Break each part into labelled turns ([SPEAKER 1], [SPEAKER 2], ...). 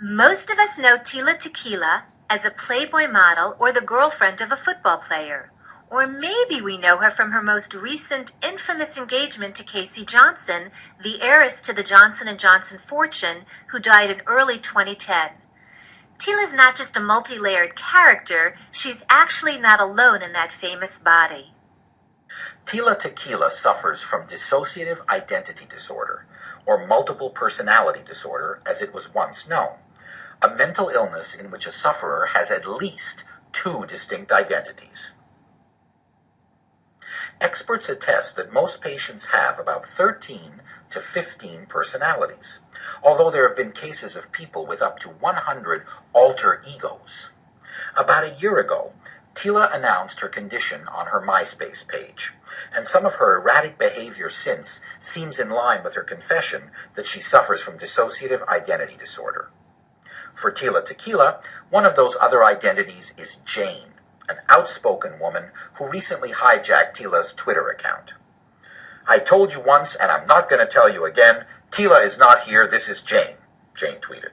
[SPEAKER 1] Most of us know Tila Tequila as a Playboy model or the girlfriend of a football player. Or maybe we know her from her most recent infamous engagement to Casey Johnson, the heiress to the Johnson & Johnson fortune, who died in early 2010. Tila's not just a multi-layered character, she's actually not alone in that famous body.
[SPEAKER 2] Tila Tequila suffers from dissociative identity disorder, or multiple personality disorder as it was once known, a mental illness in which a sufferer has at least two distinct identities. Experts attest that most patients have about 13 to 15 personalities, although there have been cases of people with up to 100 alter egos. About a year ago, Tila announced her condition on her MySpace page, and some of her erratic behavior since seems in line with her confession that she suffers from dissociative identity disorder. For Tila Tequila, one of those other identities is Jane, an outspoken woman who recently hijacked Tila's Twitter account. "I told you once, and I'm not going to tell you again, Tila is not here, this is Jane," Jane tweeted.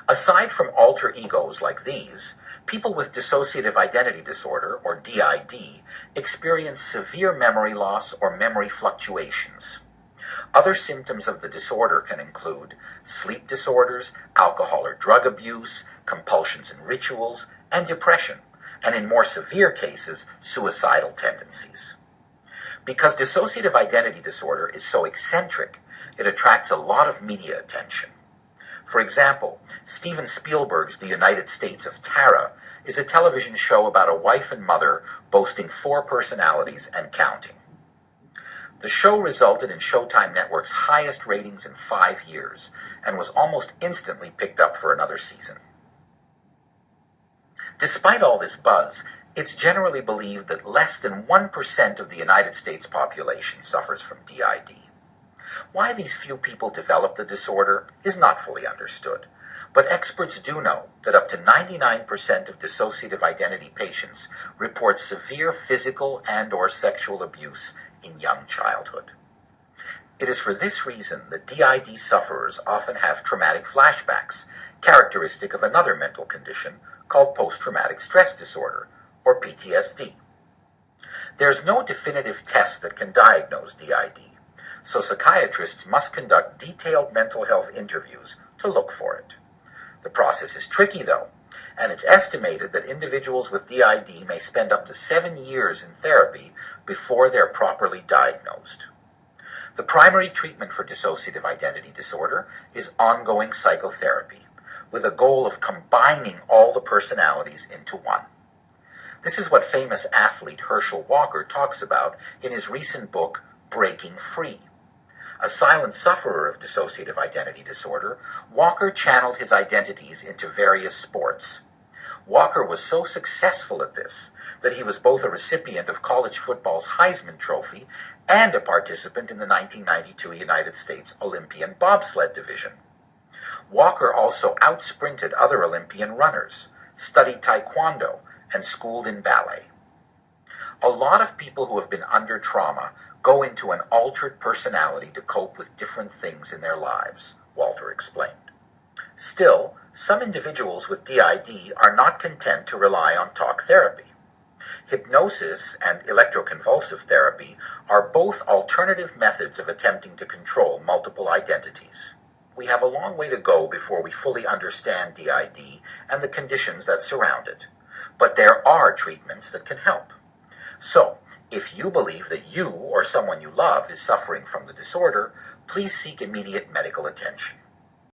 [SPEAKER 2] Aside from alter egos like these, people with dissociative identity disorder, or DID, experience severe memory loss or memory fluctuations. Other symptoms of the disorder can include sleep disorders, alcohol or drug abuse, compulsions and rituals, and depression, and in more severe cases, suicidal tendencies. Because dissociative identity disorder is so eccentric, it attracts a lot of media attention. For example, Steven Spielberg's The United States of Tara is a television show about a wife and mother boasting 4 personalities and counting. The show resulted in Showtime Network's highest ratings in 5 years and was almost instantly picked up for another season. Despite all this buzz, it's generally believed that less than 1% of the United States population suffers from DID. Why these few people develop the disorder is not fully understood, but experts do know that up to 99% of dissociative identity patients report severe physical and/or sexual abuse in young childhood. It is for this reason that DID sufferers often have traumatic flashbacks, characteristic of another mental condition called post-traumatic stress disorder, or PTSD. There's no definitive test that can diagnose DID, so psychiatrists must conduct detailed mental health interviews to look for it. The process is tricky, though, and it's estimated that individuals with DID may spend up to 7 years in therapy before they're properly diagnosed. The primary treatment for dissociative identity disorder is ongoing psychotherapy, with a goal of combining all the personalities into one. This is what famous athlete Herschel Walker talks about in his recent book, Breaking Free. A silent sufferer of dissociative identity disorder, Walker channeled his identities into various sports. Walker was so successful at this that he was both a recipient of college football's Heisman Trophy and a participant in the 1992 United States Olympian bobsled division. Walker also outsprinted other Olympian runners, studied taekwondo, and schooled in ballet. A lot of people who have been under trauma go into an altered personality to cope with different things in their lives, Walter explained. Still, some individuals with DID are not content to rely on talk therapy. Hypnosis and electroconvulsive therapy are both alternative methods of attempting to control multiple identities. We have a long way to go before we fully understand DID and the conditions that surround it, but there are treatments that can help. So, if you believe that you or someone you love is suffering from the disorder, please seek immediate medical attention.